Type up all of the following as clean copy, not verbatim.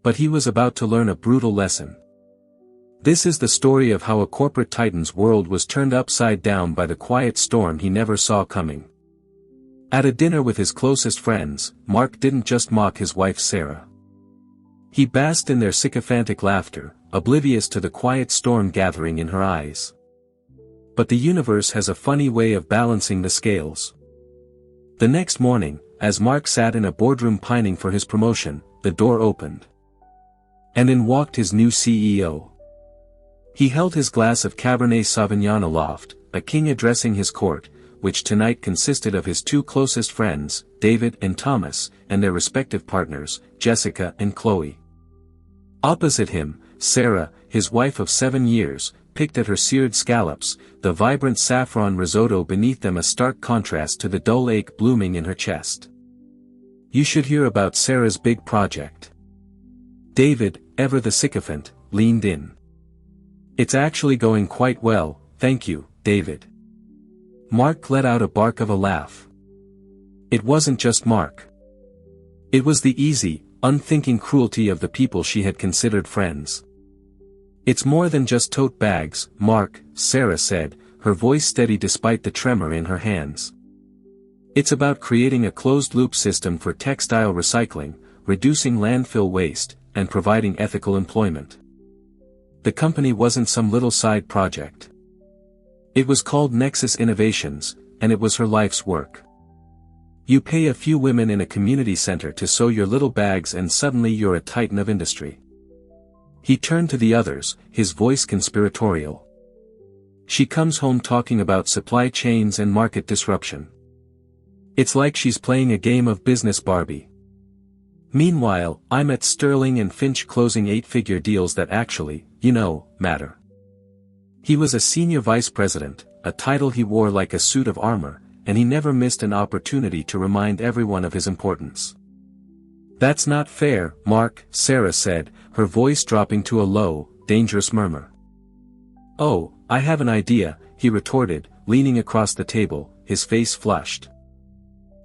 But he was about to learn a brutal lesson. This is the story of how a corporate titan's world was turned upside down by the quiet storm he never saw coming. At a dinner with his closest friends, Mark didn't just mock his wife Sarah. He basked in their sycophantic laughter, oblivious to the quiet storm gathering in her eyes. But the universe has a funny way of balancing the scales. The next morning, as Mark sat in a boardroom pining for his promotion, the door opened. And in walked his new CEO. He held his glass of Cabernet Sauvignon aloft, a king addressing his court, which tonight consisted of his two closest friends, David and Thomas, and their respective partners, Jessica and Chloe. Opposite him, Sarah, his wife of 7 years, picked at her seared scallops, the vibrant saffron risotto beneath them a stark contrast to the dull ache blooming in her chest. You should hear about Sarah's big project. David, ever the sycophant, leaned in. It's actually going quite well, thank you, David. Mark let out a bark of a laugh. It wasn't just Mark. It was the easy, unthinking cruelty of the people she had considered friends. It's more than just tote bags, Mark, Sarah said, her voice steady despite the tremor in her hands. It's about creating a closed-loop system for textile recycling, reducing landfill waste, and providing ethical employment. The company wasn't some little side project. It was called Nexus Innovations, and it was her life's work. You pay a few women in a community center to sew your little bags and suddenly you're a titan of industry. He turned to the others, his voice conspiratorial. She comes home talking about supply chains and market disruption. It's like she's playing a game of business Barbie. Meanwhile, I'm at Sterling and Finch closing 8-figure deals that actually, matter. He was a senior vice president, a title he wore like a suit of armor, and he never missed an opportunity to remind everyone of his importance. That's not fair, Mark, Sarah said, her voice dropping to a low, dangerous murmur. Oh, I have an idea, he retorted, leaning across the table, his face flushed.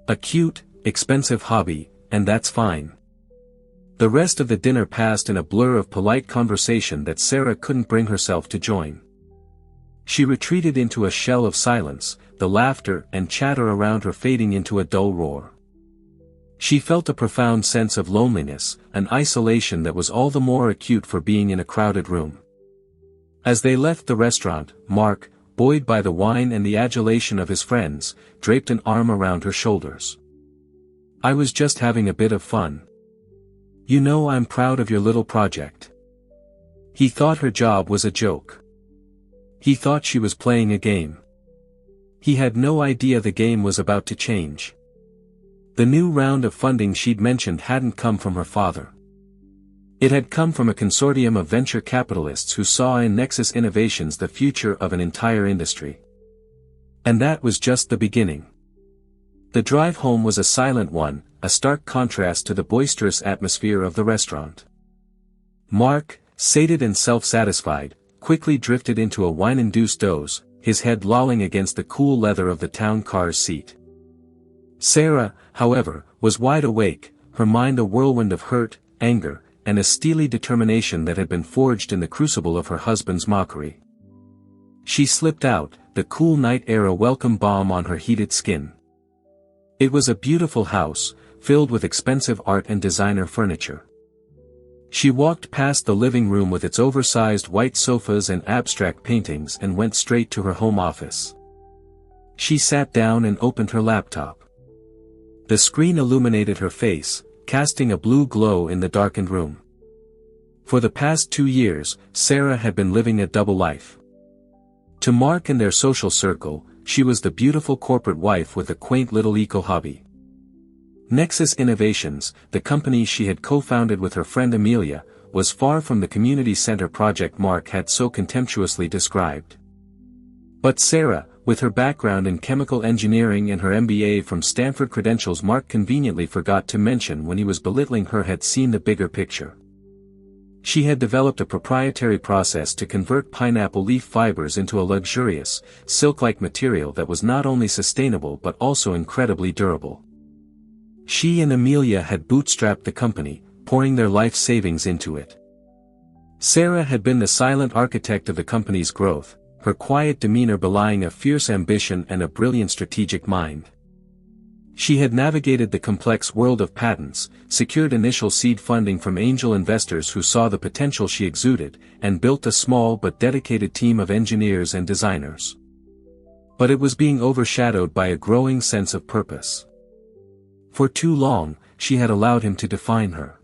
A cute, expensive hobby, and that's fine. The rest of the dinner passed in a blur of polite conversation that Sarah couldn't bring herself to join. She retreated into a shell of silence, the laughter and chatter around her fading into a dull roar. She felt a profound sense of loneliness, an isolation that was all the more acute for being in a crowded room. As they left the restaurant, Mark, buoyed by the wine and the adulation of his friends, draped an arm around her shoulders. I was just having a bit of fun. I'm proud of your little project. He thought her job was a joke. He thought she was playing a game. He had no idea the game was about to change. The new round of funding she'd mentioned hadn't come from her father. It had come from a consortium of venture capitalists who saw in Nexus Innovations the future of an entire industry. And that was just the beginning. The drive home was a silent one, a stark contrast to the boisterous atmosphere of the restaurant. Mark, sated and self-satisfied, quickly drifted into a wine-induced doze, his head lolling against the cool leather of the town car's seat. Sarah, however, was wide awake, her mind a whirlwind of hurt, anger, and a steely determination that had been forged in the crucible of her husband's mockery. She slipped out, the cool night air a welcome balm on her heated skin. It was a beautiful house, filled with expensive art and designer furniture. She walked past the living room with its oversized white sofas and abstract paintings and went straight to her home office. She sat down and opened her laptop. The screen illuminated her face, casting a blue glow in the darkened room. For the past 2 years, Sarah had been living a double life. To Mark and their social circle, she was the beautiful corporate wife with a quaint little eco-hobby. Nexus Innovations, the company she had co-founded with her friend Amelia, was far from the community center project Mark had so contemptuously described. But Sarah, with her background in chemical engineering and her MBA from Stanford credentials Mark conveniently forgot to mention when he was belittling her, had seen the bigger picture. She had developed a proprietary process to convert pineapple leaf fibers into a luxurious, silk-like material that was not only sustainable but also incredibly durable. She and Amelia had bootstrapped the company, pouring their life savings into it. Sarah had been the silent architect of the company's growth, her quiet demeanor belying a fierce ambition and a brilliant strategic mind. She had navigated the complex world of patents, secured initial seed funding from angel investors who saw the potential she exuded, and built a small but dedicated team of engineers and designers. But it was being overshadowed by a growing sense of purpose. For too long, she had allowed him to define her.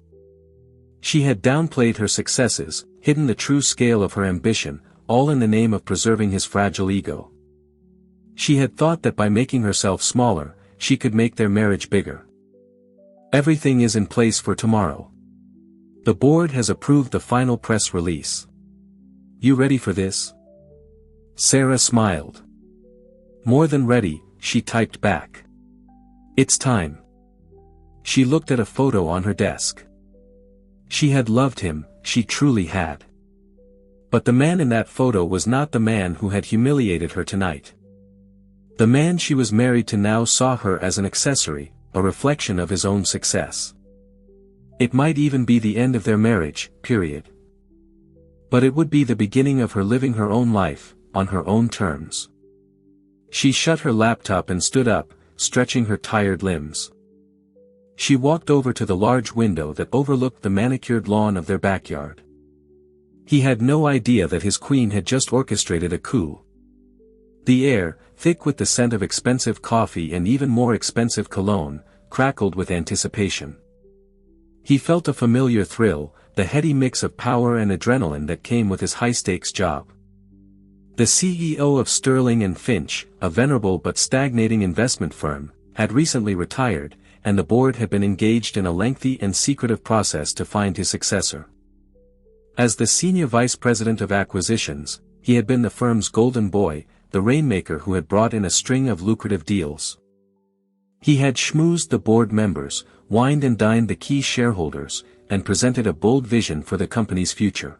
She had downplayed her successes, hidden the true scale of her ambition, all in the name of preserving his fragile ego. She had thought that by making herself smaller, she could make their marriage bigger. Everything is in place for tomorrow. The board has approved the final press release. You ready for this? Sarah smiled. More than ready, she typed back. It's time. She looked at a photo on her desk. She had loved him, she truly had. But the man in that photo was not the man who had humiliated her tonight. The man she was married to now saw her as an accessory, a reflection of his own success. It might even be the end of their marriage, period. But it would be the beginning of her living her own life, on her own terms. She shut her laptop and stood up, stretching her tired limbs. She walked over to the large window that overlooked the manicured lawn of their backyard. He had no idea that his queen had just orchestrated a coup. The air, thick with the scent of expensive coffee and even more expensive cologne, crackled with anticipation. He felt a familiar thrill, the heady mix of power and adrenaline that came with his high-stakes job. The CEO of Sterling & Finch, a venerable but stagnating investment firm, had recently retired, and the board had been engaged in a lengthy and secretive process to find his successor. As the senior vice president of acquisitions, he had been the firm's golden boy, the rainmaker who had brought in a string of lucrative deals. He had schmoozed the board members, wined and dined the key shareholders, and presented a bold vision for the company's future.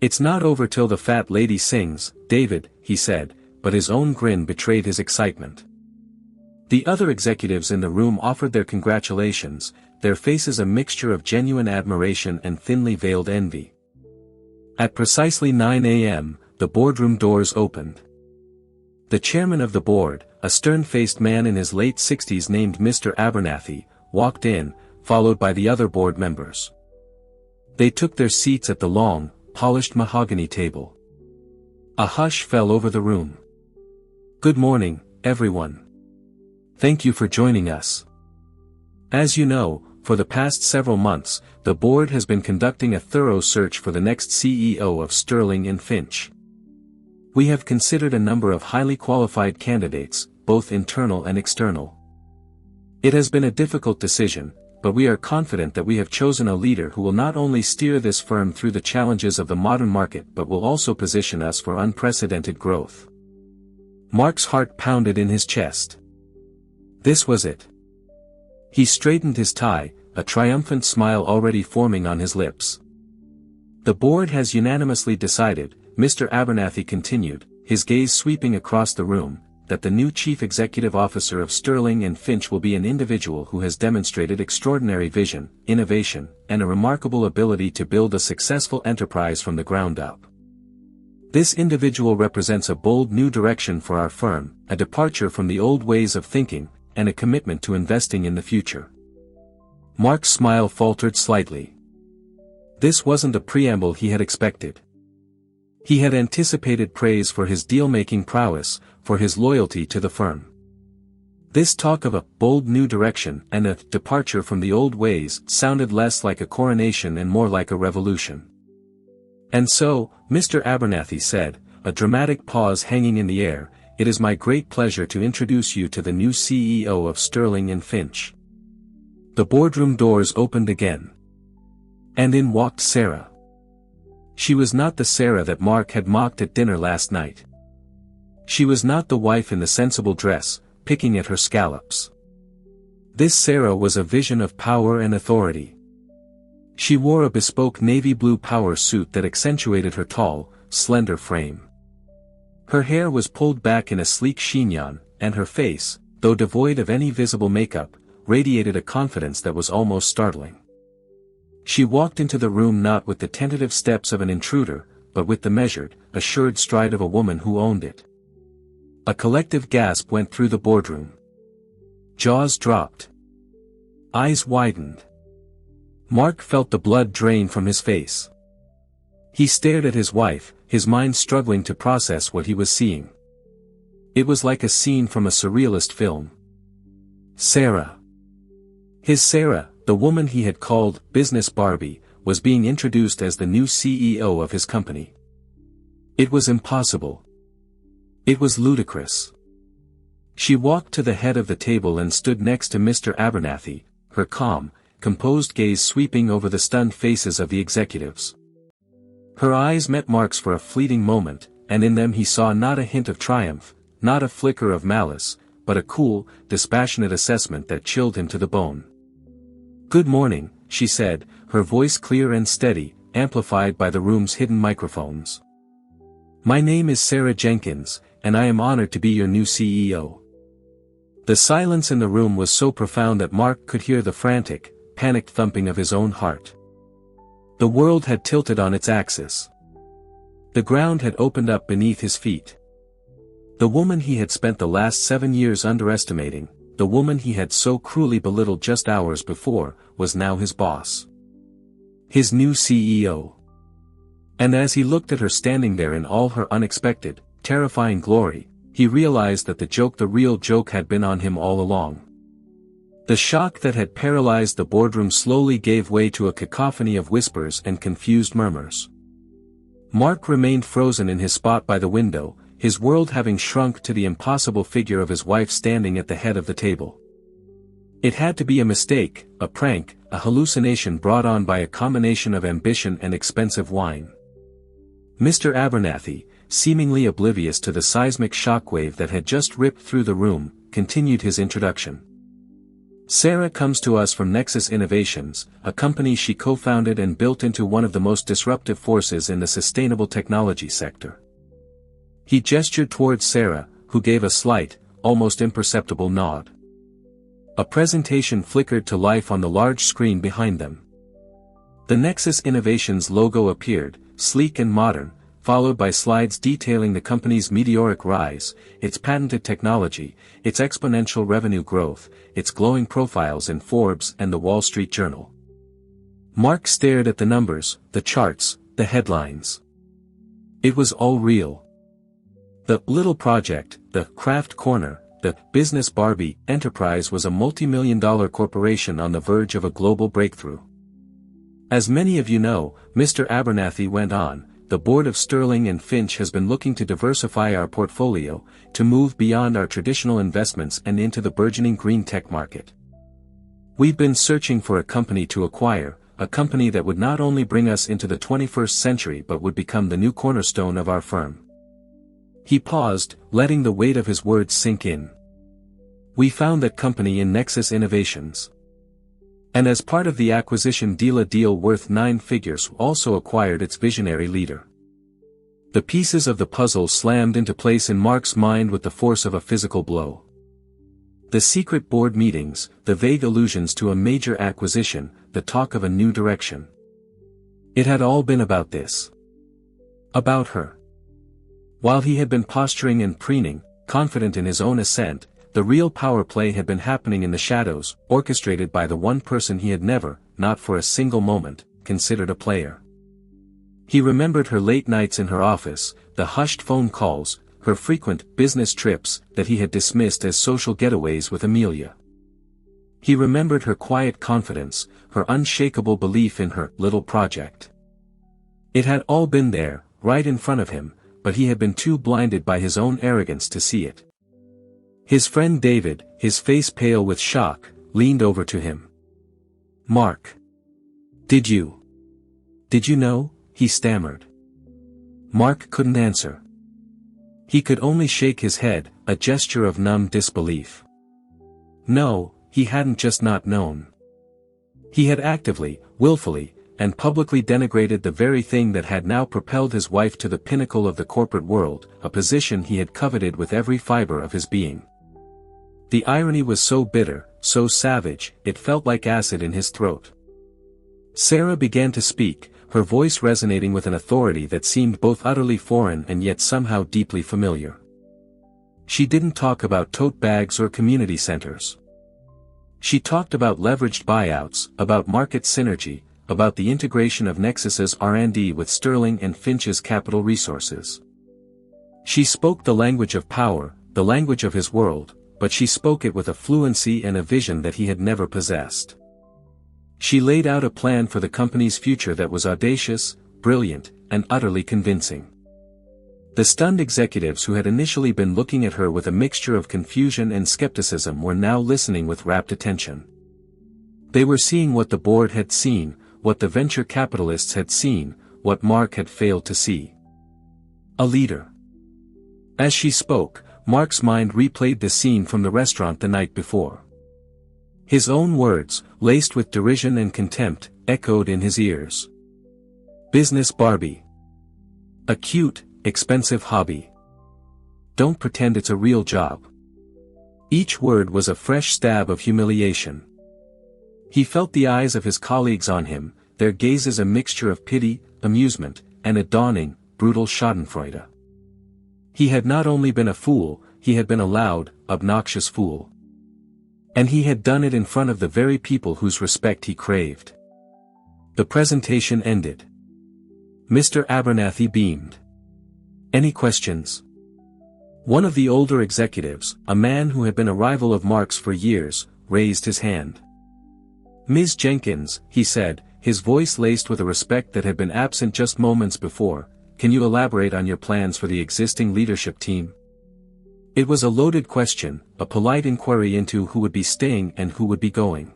It's not over till the fat lady sings, David, he said, but his own grin betrayed his excitement. The other executives in the room offered their congratulations, their faces a mixture of genuine admiration and thinly veiled envy. At precisely 9 a.m., the boardroom doors opened. The chairman of the board, a stern-faced man in his late 60s named Mr. Abernathy, walked in, followed by the other board members. They took their seats at the long, polished mahogany table. A hush fell over the room. Good morning, everyone. Thank you for joining us. As you know, for the past several months, the board has been conducting a thorough search for the next CEO of Sterling & Finch. We have considered a number of highly qualified candidates, both internal and external. It has been a difficult decision, but we are confident that we have chosen a leader who will not only steer this firm through the challenges of the modern market but will also position us for unprecedented growth. Mark's heart pounded in his chest. This was it. He straightened his tie, a triumphant smile already forming on his lips. The board has unanimously decided, Mr. Abernathy continued, his gaze sweeping across the room, that the new chief executive officer of Sterling & Finch will be an individual who has demonstrated extraordinary vision, innovation, and a remarkable ability to build a successful enterprise from the ground up. This individual represents a bold new direction for our firm, a departure from the old ways of thinking, and a commitment to investing in the future. Mark's smile faltered slightly. This wasn't the preamble he had expected. He had anticipated praise for his deal-making prowess, for his loyalty to the firm. This talk of a bold new direction and a departure from the old ways sounded less like a coronation and more like a revolution. And so, Mr. Abernathy said, a dramatic pause hanging in the air, it is my great pleasure to introduce you to the new CEO of Sterling & Finch. The boardroom doors opened again. And in walked Sarah. She was not the Sarah that Mark had mocked at dinner last night. She was not the wife in the sensible dress, picking at her scallops. This Sarah was a vision of power and authority. She wore a bespoke navy blue power suit that accentuated her tall, slender frame. Her hair was pulled back in a sleek chignon, and her face, though devoid of any visible makeup, radiated a confidence that was almost startling. She walked into the room not with the tentative steps of an intruder, but with the measured, assured stride of a woman who owned it. A collective gasp went through the boardroom. Jaws dropped. Eyes widened. Mark felt the blood drain from his face. He stared at his wife, his mind struggling to process what he was seeing. It was like a scene from a surrealist film. Sarah. His Sarah, the woman he had called Business Barbie, was being introduced as the new CEO of his company. It was impossible. It was ludicrous. She walked to the head of the table and stood next to Mr. Abernathy, her calm, composed gaze sweeping over the stunned faces of the executives. Her eyes met Mark's for a fleeting moment, and in them he saw not a hint of triumph, not a flicker of malice, but a cool, dispassionate assessment that chilled him to the bone. "Good morning," she said, her voice clear and steady, amplified by the room's hidden microphones. "My name is Sarah Jenkins, and I am honored to be your new CEO." The silence in the room was so profound that Mark could hear the frantic, panicked thumping of his own heart. The world had tilted on its axis. The ground had opened up beneath his feet. The woman he had spent the last 7 years underestimating, the woman he had so cruelly belittled just hours before, was now his boss. His new CEO. And as he looked at her standing there in all her unexpected, terrifying glory, he realized that the real joke had been on him all along. The shock that had paralyzed the boardroom slowly gave way to a cacophony of whispers and confused murmurs. Mark remained frozen in his spot by the window, his world having shrunk to the impossible figure of his wife standing at the head of the table. It had to be a mistake, a prank, a hallucination brought on by a combination of ambition and expensive wine. Mr. Abernathy, seemingly oblivious to the seismic shockwave that had just ripped through the room, continued his introduction. "Sarah comes to us from Nexus Innovations, a company she co-founded and built into one of the most disruptive forces in the sustainable technology sector." He gestured towards Sarah, who gave a slight, almost imperceptible nod. A presentation flickered to life on the large screen behind them. The Nexus Innovations logo appeared, sleek and modern, followed by slides detailing the company's meteoric rise, its patented technology, its exponential revenue growth, its glowing profiles in Forbes and the Wall Street Journal. Mark stared at the numbers, the charts, the headlines. It was all real. The little project, the Craft Corner, the Business Barbie enterprise was a multi-million-dollar corporation on the verge of a global breakthrough. "As many of you know," Mr. Abernathy went on, "the board of Sterling and Finch has been looking to diversify our portfolio, to move beyond our traditional investments and into the burgeoning green tech market. We've been searching for a company to acquire, a company that would not only bring us into the 21st century but would become the new cornerstone of our firm." He paused, letting the weight of his words sink in. "We found that company in Nexus Innovations. And as part of the acquisition a deal worth 9 figures also acquired its visionary leader." The pieces of the puzzle slammed into place in Mark's mind with the force of a physical blow. The secret board meetings, the vague allusions to a major acquisition, the talk of a new direction. It had all been about this. About her. While he had been posturing and preening, confident in his own ascent, the real power play had been happening in the shadows, orchestrated by the one person he had never, not for a single moment, considered a player. He remembered her late nights in her office, the hushed phone calls, her frequent business trips that he had dismissed as social getaways with Amelia. He remembered her quiet confidence, her unshakable belief in her little project. It had all been there, right in front of him, but he had been too blinded by his own arrogance to see it. His friend David, his face pale with shock, leaned over to him. "Mark. Did you know?" he stammered. Mark couldn't answer. He could only shake his head, a gesture of numb disbelief. No, he hadn't just not known. He had actively, willfully, and publicly denigrated the very thing that had now propelled his wife to the pinnacle of the corporate world, a position he had coveted with every fiber of his being. The irony was so bitter, so savage, it felt like acid in his throat. Sarah began to speak, her voice resonating with an authority that seemed both utterly foreign and yet somehow deeply familiar. She didn't talk about tote bags or community centers. She talked about leveraged buyouts, about market synergy, about the integration of Nexus's R&D with Sterling and Finch's capital resources. She spoke the language of power, the language of his world, but she spoke it with a fluency and a vision that he had never possessed. She laid out a plan for the company's future that was audacious, brilliant, and utterly convincing. The stunned executives who had initially been looking at her with a mixture of confusion and skepticism were now listening with rapt attention. They were seeing what the board had seen, what the venture capitalists had seen, what Mark had failed to see. A leader. As she spoke, Mark's mind replayed the scene from the restaurant the night before. His own words, laced with derision and contempt, echoed in his ears. Business Barbie. A cute, expensive hobby. Don't pretend it's a real job. Each word was a fresh stab of humiliation. He felt the eyes of his colleagues on him, their gazes a mixture of pity, amusement, and a dawning, brutal schadenfreude. He had not only been a fool, he had been a loud, obnoxious fool. And he had done it in front of the very people whose respect he craved. The presentation ended. Mr. Abernathy beamed. Any questions? One of the older executives, a man who had been a rival of Mark's for years, raised his hand. Ms. Jenkins, he said, his voice laced with a respect that had been absent just moments before, can you elaborate on your plans for the existing leadership team? It was a loaded question, a polite inquiry into who would be staying and who would be going.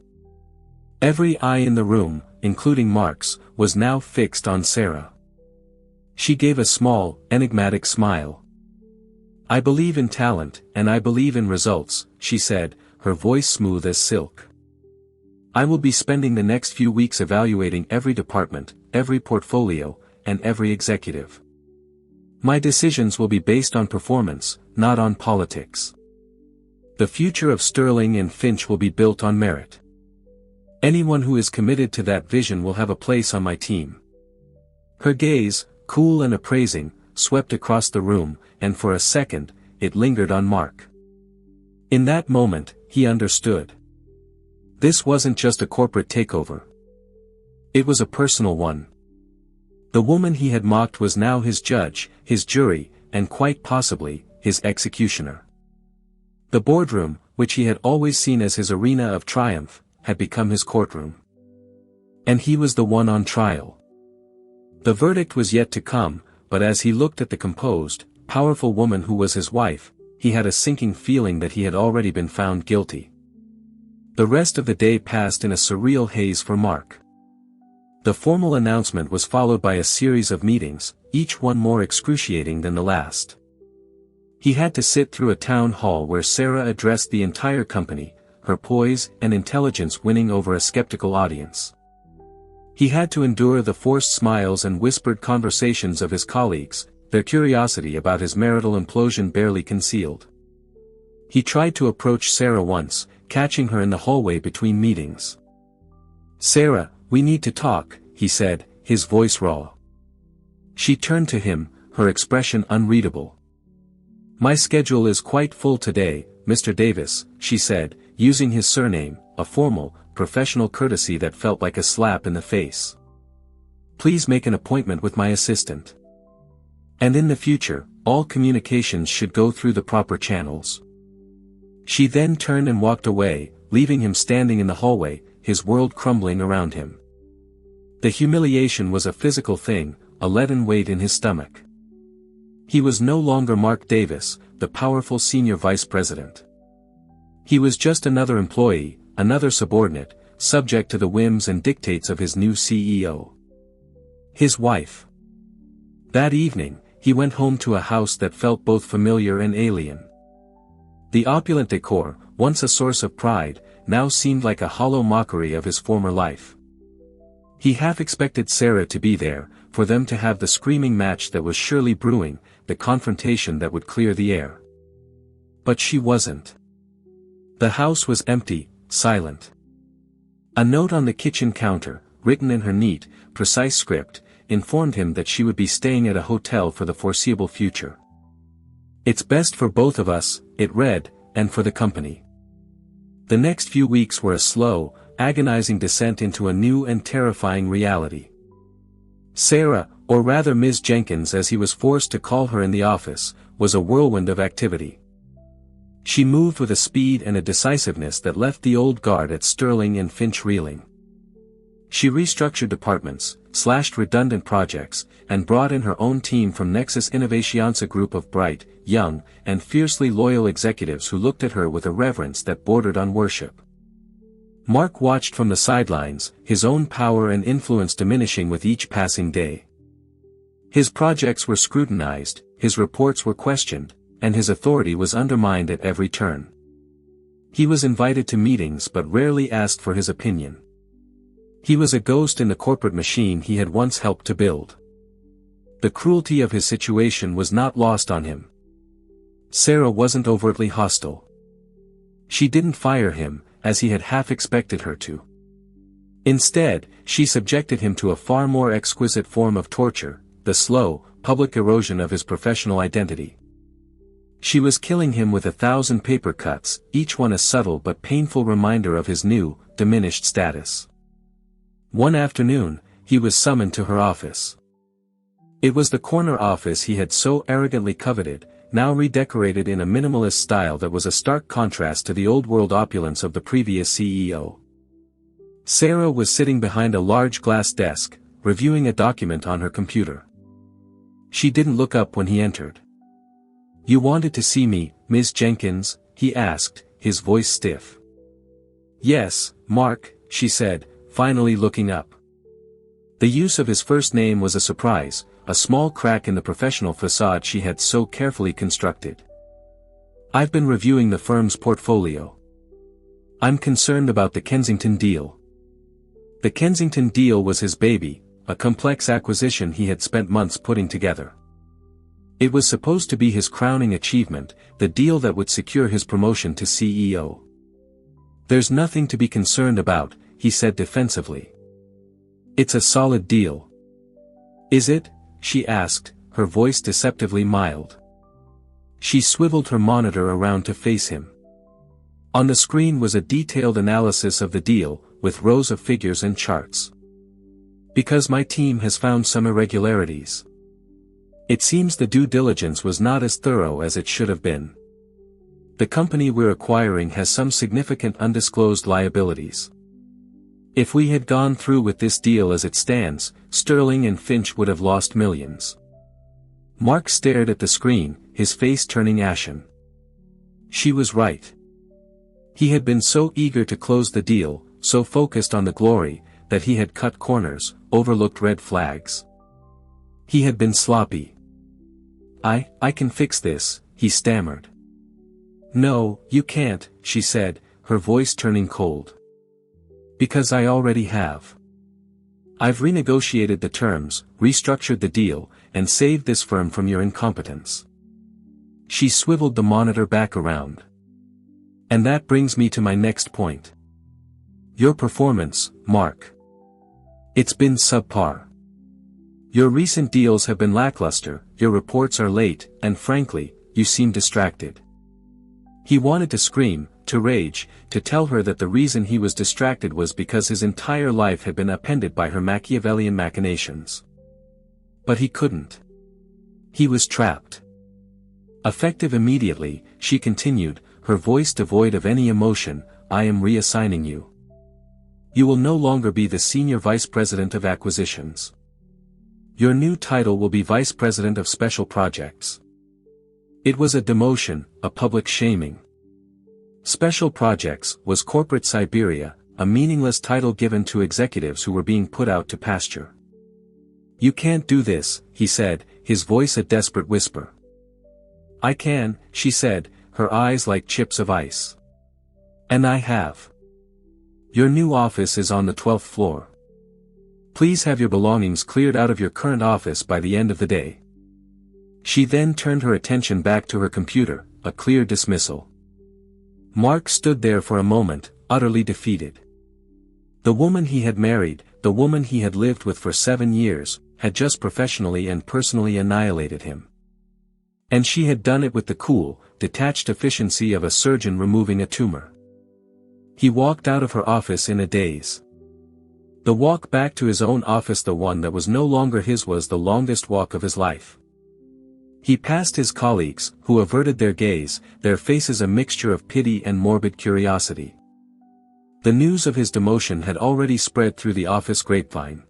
Every eye in the room, including Mark's, was now fixed on Sarah. She gave a small, enigmatic smile. I believe in talent, and I believe in results, she said, her voice smooth as silk. I will be spending the next few weeks evaluating every department, every portfolio, and every executive. My decisions will be based on performance, not on politics. The future of Sterling and Finch will be built on merit. Anyone who is committed to that vision will have a place on my team. Her gaze, cool and appraising, swept across the room, and for a second, it lingered on Mark. In that moment, he understood. This wasn't just a corporate takeover. It was a personal one. The woman he had mocked was now his judge, his jury, and quite possibly, his executioner. The boardroom, which he had always seen as his arena of triumph, had become his courtroom. And he was the one on trial. The verdict was yet to come, but as he looked at the composed, powerful woman who was his wife, he had a sinking feeling that he had already been found guilty. The rest of the day passed in a surreal haze for Mark. The formal announcement was followed by a series of meetings, each one more excruciating than the last. He had to sit through a town hall where Sarah addressed the entire company, her poise and intelligence winning over a skeptical audience. He had to endure the forced smiles and whispered conversations of his colleagues, their curiosity about his marital implosion barely concealed. He tried to approach Sarah once, catching her in the hallway between meetings. Sarah, we need to talk, he said, his voice raw. She turned to him, her expression unreadable. My schedule is quite full today, Mr. Davis, she said, using his surname, a formal, professional courtesy that felt like a slap in the face. Please make an appointment with my assistant. And in the future, all communications should go through the proper channels. She then turned and walked away, leaving him standing in the hallway, his world crumbling around him. The humiliation was a physical thing, a leaden weight in his stomach. He was no longer Mark Davis, the powerful senior vice president. He was just another employee, another subordinate, subject to the whims and dictates of his new CEO. His wife. That evening, he went home to a house that felt both familiar and alien. The opulent decor, once a source of pride, now seemed like a hollow mockery of his former life. He half expected Sarah to be there, for them to have the screaming match that was surely brewing, the confrontation that would clear the air. But she wasn't. The house was empty, silent. A note on the kitchen counter, written in her neat, precise script, informed him that she would be staying at a hotel for the foreseeable future. "It's best for both of us," it read, "and for the company." The next few weeks were a slow, agonizing descent into a new and terrifying reality. Sarah, or rather Ms. Jenkins as he was forced to call her in the office, was a whirlwind of activity. She moved with a speed and a decisiveness that left the old guard at Sterling and Finch reeling. She restructured departments, slashed redundant projects, and brought in her own team from Nexus Innovations, a group of bright, young, and fiercely loyal executives who looked at her with a reverence that bordered on worship. Mark watched from the sidelines, his own power and influence diminishing with each passing day. His projects were scrutinized, his reports were questioned, and his authority was undermined at every turn. He was invited to meetings but rarely asked for his opinion. He was a ghost in the corporate machine he had once helped to build. The cruelty of his situation was not lost on him. Sarah wasn't overtly hostile. She didn't fire him, as he had half expected her to. Instead, she subjected him to a far more exquisite form of torture, the slow, public erosion of his professional identity. She was killing him with 1,000 paper cuts, each one a subtle but painful reminder of his new, diminished status. One afternoon, he was summoned to her office. It was the corner office he had so arrogantly coveted, now redecorated in a minimalist style that was a stark contrast to the old-world opulence of the previous CEO. Sarah was sitting behind a large glass desk, reviewing a document on her computer. She didn't look up when he entered. "You wanted to see me, Ms. Jenkins?" he asked, his voice stiff. "Yes, Mark," she said, finally looking up. The use of his first name was a surprise, a small crack in the professional facade she had so carefully constructed. "I've been reviewing the firm's portfolio. I'm concerned about the Kensington deal." The Kensington deal was his baby, a complex acquisition he had spent months putting together. It was supposed to be his crowning achievement, the deal that would secure his promotion to CEO. "There's nothing to be concerned about," he said defensively. "It's a solid deal." "Is it?" she asked, her voice deceptively mild. She swiveled her monitor around to face him. On the screen was a detailed analysis of the deal, with rows of figures and charts. "Because my team has found some irregularities. It seems the due diligence was not as thorough as it should have been. The company we're acquiring has some significant undisclosed liabilities. If we had gone through with this deal as it stands, Sterling and Finch would have lost millions." Mark stared at the screen, his face turning ashen. She was right. He had been so eager to close the deal, so focused on the glory, that he had cut corners, overlooked red flags. He had been sloppy. I can fix this," he stammered. "No, you can't," she said, her voice turning cold. "Because I already have. I've renegotiated the terms, restructured the deal, and saved this firm from your incompetence." She swiveled the monitor back around. "And that brings me to my next point. Your performance, Mark. It's been subpar. Your recent deals have been lackluster, your reports are late, and frankly, you seem distracted." He wanted to scream, to rage, to tell her that the reason he was distracted was because his entire life had been upended by her Machiavellian machinations. But he couldn't. He was trapped. Effective immediately, she continued, her voice devoid of any emotion, "I am reassigning you. You will no longer be the Senior Vice President of Acquisitions. Your new title will be Vice President of Special Projects." It was a demotion, a public shaming. Special Projects was corporate Siberia, a meaningless title given to executives who were being put out to pasture. "You can't do this," he said, his voice a desperate whisper. "I can," she said, her eyes like chips of ice. "And I have. Your new office is on the 12th floor. Please have your belongings cleared out of your current office by the end of the day." She then turned her attention back to her computer, a clear dismissal. Mark stood there for a moment, utterly defeated. The woman he had married, the woman he had lived with for 7 years, had just professionally and personally annihilated him. And she had done it with the cool, detached efficiency of a surgeon removing a tumor. He walked out of her office in a daze. The walk back to his own office, the one that was no longer his, was the longest walk of his life. He passed his colleagues, who averted their gaze, their faces a mixture of pity and morbid curiosity. The news of his demotion had already spread through the office grapevine.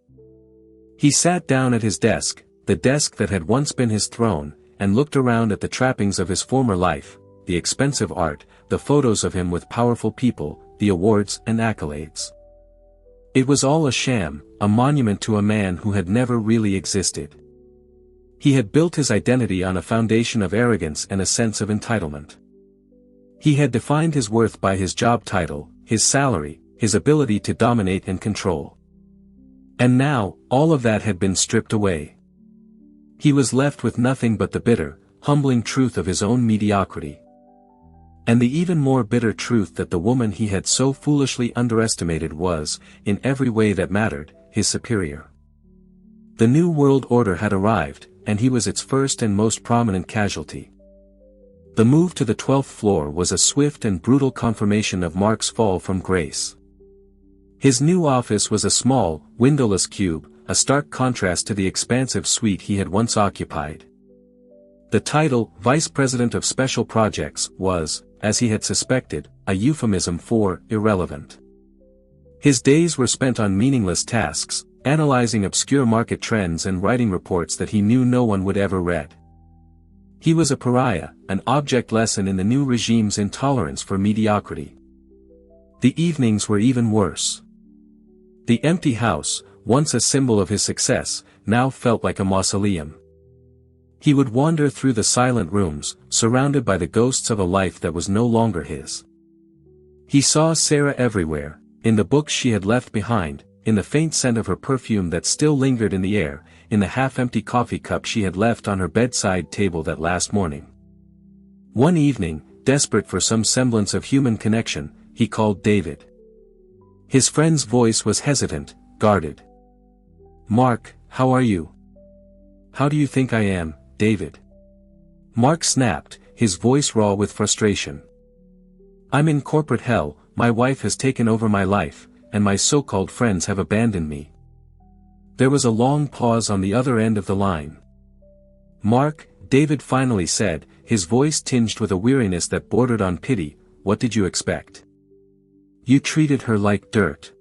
He sat down at his desk, the desk that had once been his throne, and looked around at the trappings of his former life, the expensive art, the photos of him with powerful people, the awards and accolades. It was all a sham, a monument to a man who had never really existed. He had built his identity on a foundation of arrogance and a sense of entitlement. He had defined his worth by his job title, his salary, his ability to dominate and control. And now, all of that had been stripped away. He was left with nothing but the bitter, humbling truth of his own mediocrity. And the even more bitter truth that the woman he had so foolishly underestimated was, in every way that mattered, his superior. The New World Order had arrived, and he was its first and most prominent casualty. The move to the 12th floor was a swift and brutal confirmation of Mark's fall from grace. His new office was a small, windowless cube, a stark contrast to the expansive suite he had once occupied. The title, Vice President of Special Projects, was, as he had suspected, a euphemism for irrelevant. His days were spent on meaningless tasks, analyzing obscure market trends and writing reports that he knew no one would ever read. He was a pariah, an object lesson in the new regime's intolerance for mediocrity. The evenings were even worse. The empty house, once a symbol of his success, now felt like a mausoleum. He would wander through the silent rooms, surrounded by the ghosts of a life that was no longer his. He saw Sarah everywhere, in the books she had left behind, in the faint scent of her perfume that still lingered in the air, in the half-empty coffee cup she had left on her bedside table that last morning. One evening, desperate for some semblance of human connection, he called David. His friend's voice was hesitant, guarded. "Mark, how are you?" "How do you think I am, David?" Mark snapped, his voice raw with frustration. "I'm in corporate hell, my wife has taken over my life, and my so-called friends have abandoned me." There was a long pause on the other end of the line. "Mark," David finally said, his voice tinged with a weariness that bordered on pity, "what did you expect? You treated her like dirt.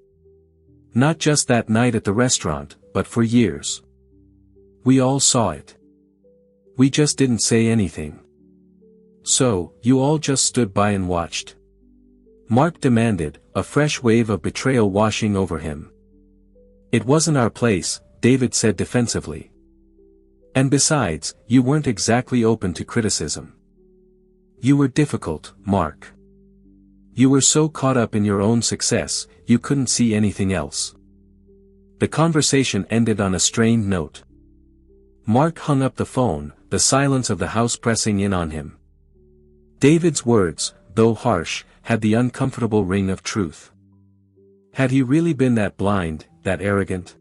Not just that night at the restaurant, but for years. We all saw it. We just didn't say anything. So, you all just stood by and watched?" Mark demanded, a fresh wave of betrayal washing over him. "It wasn't our place," David said defensively. "And besides, you weren't exactly open to criticism. You were difficult, Mark. You were so caught up in your own success, you couldn't see anything else." The conversation ended on a strained note. Mark hung up the phone, the silence of the house pressing in on him. David's words, though harsh, had the uncomfortable ring of truth. Had he really been that blind, that arrogant?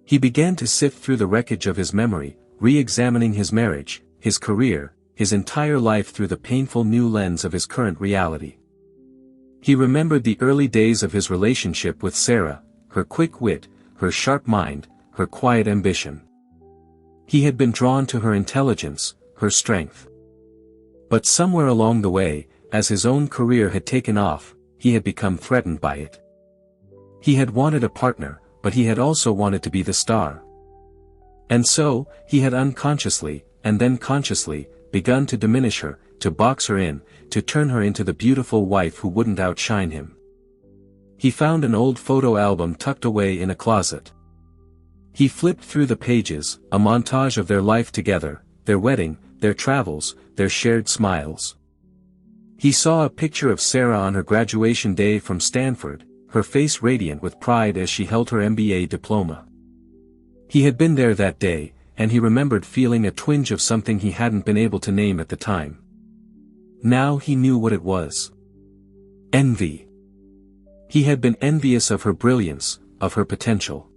He began to sift through the wreckage of his memory, re-examining his marriage, his career, his entire life through the painful new lens of his current reality. He remembered the early days of his relationship with Sarah, her quick wit, her sharp mind, her quiet ambition. He had been drawn to her intelligence, her strength. But somewhere along the way, as his own career had taken off, he had become threatened by it. He had wanted a partner, but he had also wanted to be the star. And so, he had unconsciously, and then consciously, begun to diminish her, to box her in, to turn her into the beautiful wife who wouldn't outshine him. He found an old photo album tucked away in a closet. He flipped through the pages, a montage of their life together, their wedding, their travels, their shared smiles. He saw a picture of Sarah on her graduation day from Stanford, her face radiant with pride as she held her MBA diploma. He had been there that day, and he remembered feeling a twinge of something he hadn't been able to name at the time. Now he knew what it was. Envy. He had been envious of her brilliance, of her potential.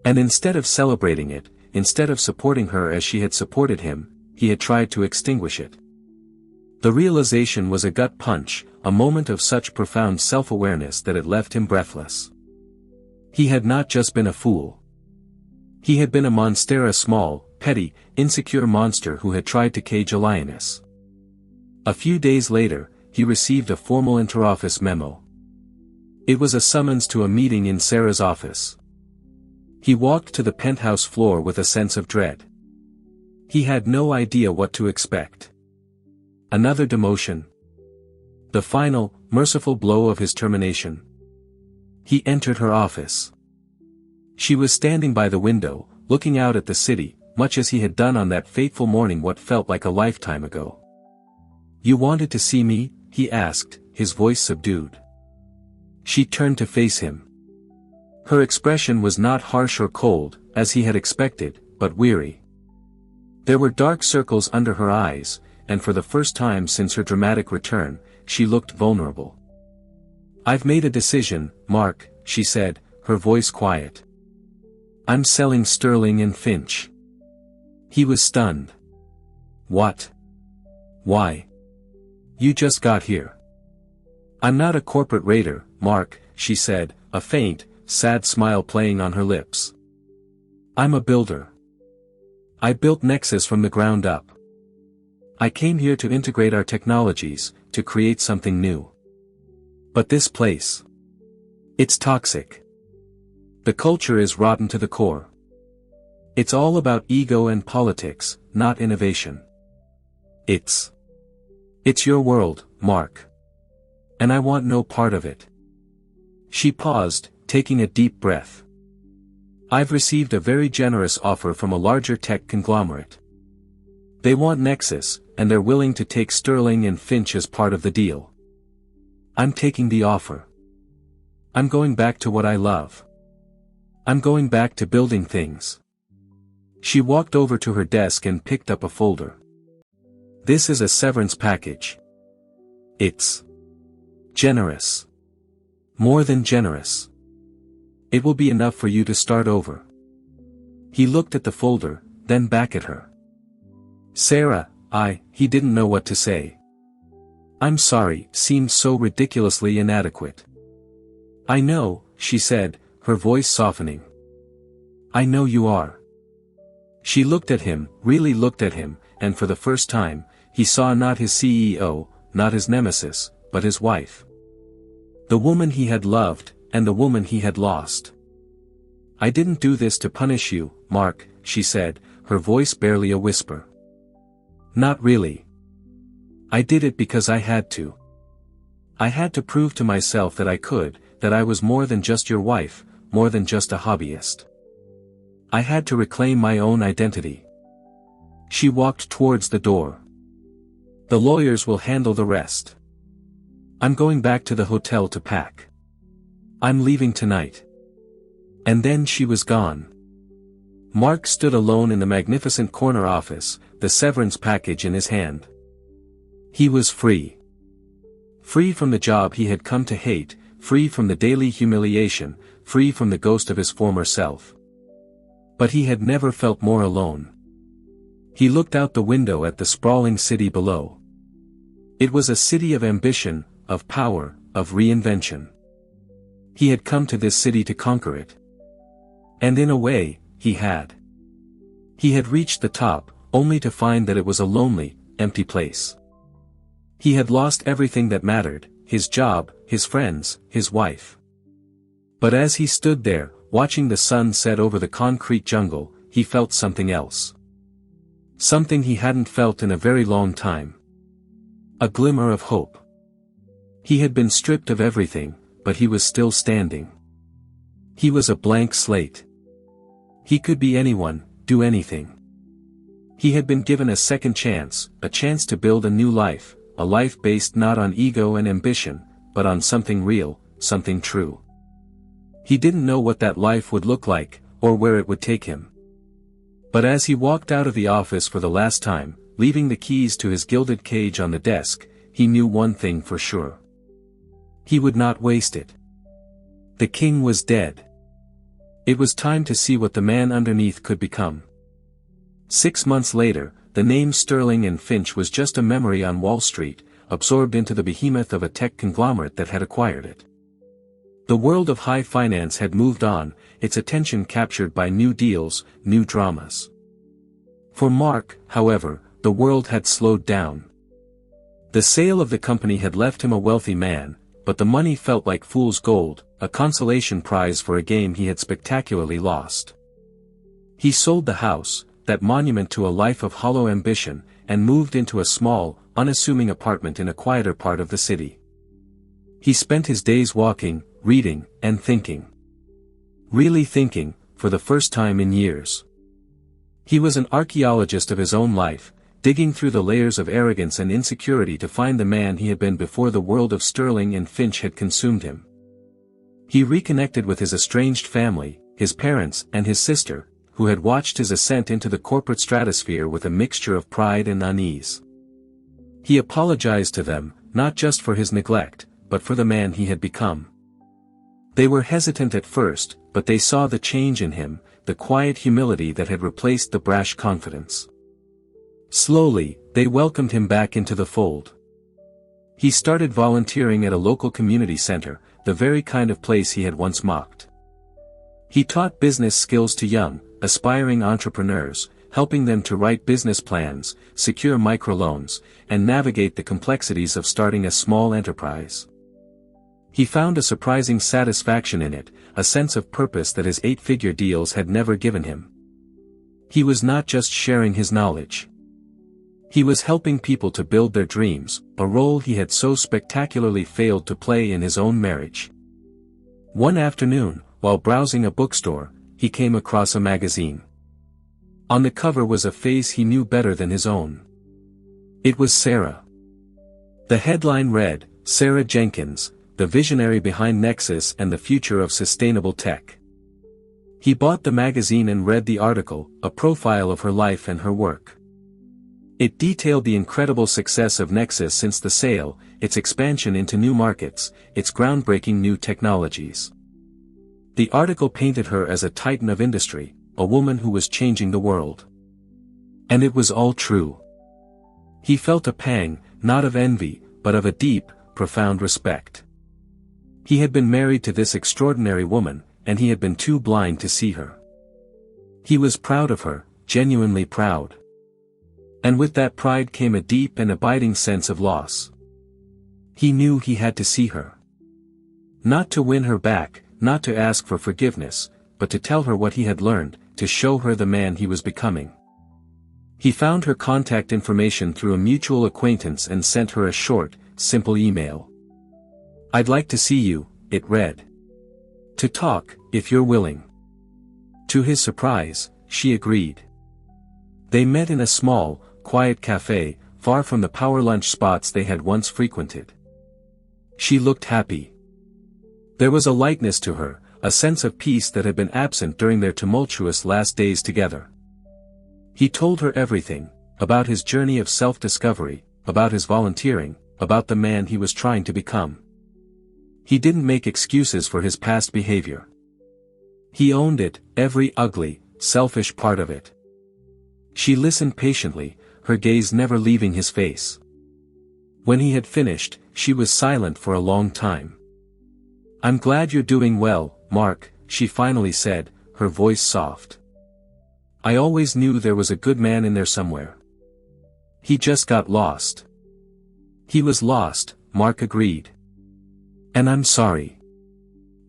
And instead of celebrating it, instead of supporting her as she had supported him, he had tried to extinguish it. The realization was a gut punch, a moment of such profound self-awareness that it left him breathless. He had not just been a fool. He had been a monster, a small, petty, insecure monster who had tried to cage a lioness. A few days later, he received a formal interoffice memo. It was a summons to a meeting in Sarah's office. He walked to the penthouse floor with a sense of dread. He had no idea what to expect. Another demotion. The final, merciful blow of his termination. He entered her office. She was standing by the window, looking out at the city, much as he had done on that fateful morning what felt like a lifetime ago. "You wanted to see me?" he asked, his voice subdued. She turned to face him. Her expression was not harsh or cold, as he had expected, but weary. There were dark circles under her eyes, and for the first time since her dramatic return, she looked vulnerable. "I've made a decision, Mark," she said, her voice quiet. "I'm selling Sterling and Finch." He was stunned. "What? Why? You just got here." "I'm not a corporate raider, Mark," she said, a faint, sad smile playing on her lips. "I'm a builder. I built Nexus from the ground up. I came here to integrate our technologies, to create something new. But this place. It's toxic. The culture is rotten to the core. It's all about ego and politics, not innovation. It's your world, Mark. And I want no part of it." She paused, taking a deep breath. "I've received a very generous offer from a larger tech conglomerate. They want Nexus, and they're willing to take Sterling and Finch as part of the deal. I'm taking the offer. I'm going back to what I love. I'm going back to building things." She walked over to her desk and picked up a folder. "This is a severance package. It's generous. More than generous. It will be enough for you to start over." He looked at the folder, then back at her. "Sarah, he didn't know what to say. I'm sorry," seemed so ridiculously inadequate. "I know," she said, her voice softening. "I know you are." She looked at him, really looked at him, and for the first time, he saw not his CEO, not his nemesis, but his wife. The woman he had loved, and the woman he had lost. "I didn't do this to punish you, Mark," she said, her voice barely a whisper. "Not really. I did it because I had to. I had to prove to myself that I could, that I was more than just your wife, more than just a hobbyist. I had to reclaim my own identity." She walked towards the door. "The lawyers will handle the rest. I'm going back to the hotel to pack. I'm leaving tonight." And then she was gone. Mark stood alone in the magnificent corner office, the severance package in his hand. He was free. Free from the job he had come to hate, free from the daily humiliation, free from the ghost of his former self. But he had never felt more alone. He looked out the window at the sprawling city below. It was a city of ambition, of power, of reinvention. He had come to this city to conquer it. And in a way, he had. He had reached the top, only to find that it was a lonely, empty place. He had lost everything that mattered, his job, his friends, his wife. But as he stood there, watching the sun set over the concrete jungle, he felt something else. Something he hadn't felt in a very long time. A glimmer of hope. He had been stripped of everything, but he was still standing. He was a blank slate. He could be anyone, do anything. He had been given a second chance, a chance to build a new life, a life based not on ego and ambition, but on something real, something true. He didn't know what that life would look like, or where it would take him. But as he walked out of the office for the last time, leaving the keys to his gilded cage on the desk, he knew one thing for sure. He would not waste it. The king was dead. It was time to see what the man underneath could become. 6 months later, the name Sterling and Finch was just a memory on Wall Street, absorbed into the behemoth of a tech conglomerate that had acquired it. The world of high finance had moved on, its attention captured by new deals, new dramas. For Mark, however, the world had slowed down. The sale of the company had left him a wealthy man, but the money felt like fool's gold, a consolation prize for a game he had spectacularly lost. He sold the house, that monument to a life of hollow ambition, and moved into a small, unassuming apartment in a quieter part of the city. He spent his days walking, reading, and thinking. Really thinking, for the first time in years. He was an archaeologist of his own life, digging through the layers of arrogance and insecurity to find the man he had been before the world of Sterling and Finch had consumed him. He reconnected with his estranged family, his parents and his sister, who had watched his ascent into the corporate stratosphere with a mixture of pride and unease. He apologized to them, not just for his neglect, but for the man he had become. They were hesitant at first, but they saw the change in him, the quiet humility that had replaced the brash confidence. Slowly, they welcomed him back into the fold. He started volunteering at a local community center, the very kind of place he had once mocked. He taught business skills to young, aspiring entrepreneurs, helping them to write business plans, secure microloans, and navigate the complexities of starting a small enterprise. He found a surprising satisfaction in it, a sense of purpose that his 8-figure deals had never given him. He was not just sharing his knowledge. He was helping people to build their dreams, a role he had so spectacularly failed to play in his own marriage. One afternoon, while browsing a bookstore, he came across a magazine. On the cover was a face he knew better than his own. It was Sarah. The headline read, "Sarah Jenkins, the visionary behind Nexus and the future of sustainable tech." He bought the magazine and read the article, a profile of her life and her work. It detailed the incredible success of Nexus since the sale, its expansion into new markets, its groundbreaking new technologies. The article painted her as a titan of industry, a woman who was changing the world. And it was all true. He felt a pang, not of envy, but of a deep, profound respect. He had been married to this extraordinary woman, and he had been too blind to see her. He was proud of her, genuinely proud. And with that pride came a deep and abiding sense of loss. He knew he had to see her. Not to win her back, not to ask for forgiveness, but to tell her what he had learned, to show her the man he was becoming. He found her contact information through a mutual acquaintance and sent her a short, simple email. "I'd like to see you," it read. "To talk, if you're willing." To his surprise, she agreed. They met in a small, quiet cafe, far from the power lunch spots they had once frequented. She looked happy. There was a lightness to her, a sense of peace that had been absent during their tumultuous last days together. He told her everything, about his journey of self-discovery, about his volunteering, about the man he was trying to become. He didn't make excuses for his past behavior. He owned it, every ugly, selfish part of it. She listened patiently, her gaze never leaving his face. When he had finished, she was silent for a long time. "I'm glad you're doing well, Mark," she finally said, her voice soft. "I always knew there was a good man in there somewhere. He just got lost." He was lost, Mark agreed. "And I'm sorry.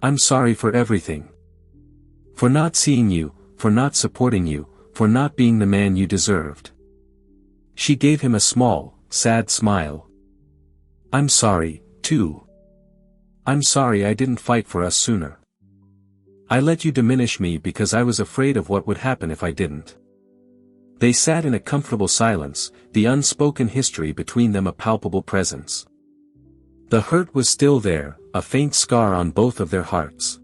I'm sorry for everything. For not seeing you, for not supporting you, for not being the man you deserved." She gave him a small, sad smile. "I'm sorry, too. I'm sorry I didn't fight for us sooner. I let you diminish me because I was afraid of what would happen if I didn't." They sat in a comfortable silence, the unspoken history between them a palpable presence. The hurt was still there, a faint scar on both of their hearts.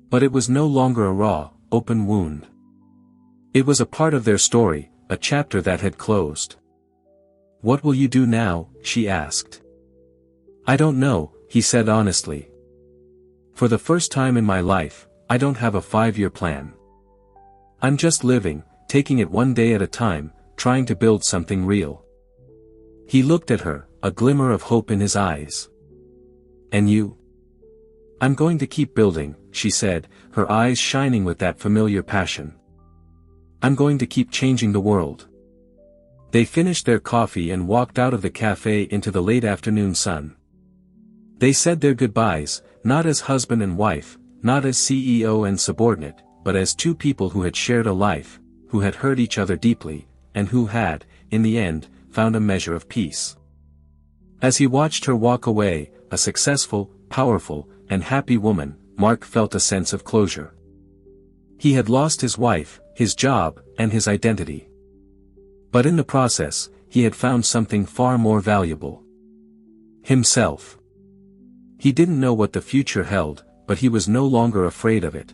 But it was no longer a raw, open wound. It was a part of their story, a chapter that had closed. "What will you do now?" she asked. "I don't know," he said honestly. "For the first time in my life, I don't have a 5-year plan. I'm just living, taking it one day at a time, trying to build something real." He looked at her, a glimmer of hope in his eyes. "And you?" "I'm going to keep building," she said, her eyes shining with that familiar passion. "I'm going to keep changing the world." They finished their coffee and walked out of the cafe into the late afternoon sun. They said their goodbyes, not as husband and wife, not as CEO and subordinate, but as two people who had shared a life, who had hurt each other deeply, and who had, in the end, found a measure of peace. As he watched her walk away, a successful, powerful, and happy woman, Mark felt a sense of closure. He had lost his wife, his job, and his identity. But in the process, he had found something far more valuable. Himself. He didn't know what the future held, but he was no longer afraid of it.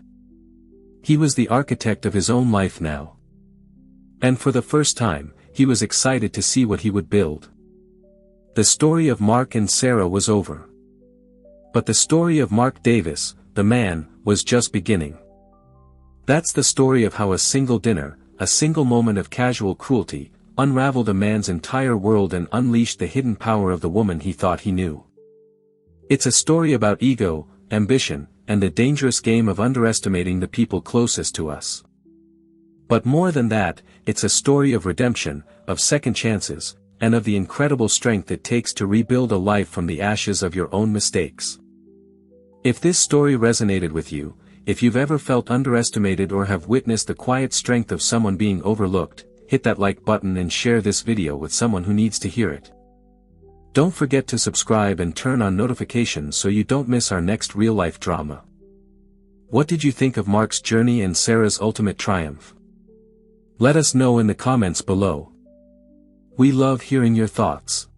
He was the architect of his own life now. And for the first time, he was excited to see what he would build. The story of Mark and Sarah was over. But the story of Mark Davis, the man, was just beginning. That's the story of how a single dinner, a single moment of casual cruelty, unraveled a man's entire world and unleashed the hidden power of the woman he thought he knew. It's a story about ego, ambition, and the dangerous game of underestimating the people closest to us. But more than that, it's a story of redemption, of second chances, and of the incredible strength it takes to rebuild a life from the ashes of your own mistakes. If this story resonated with you, if you've ever felt underestimated or have witnessed the quiet strength of someone being overlooked, hit that like button and share this video with someone who needs to hear it. Don't forget to subscribe and turn on notifications so you don't miss our next real-life drama. What did you think of Mark's journey and Sarah's ultimate triumph? Let us know in the comments below. We love hearing your thoughts.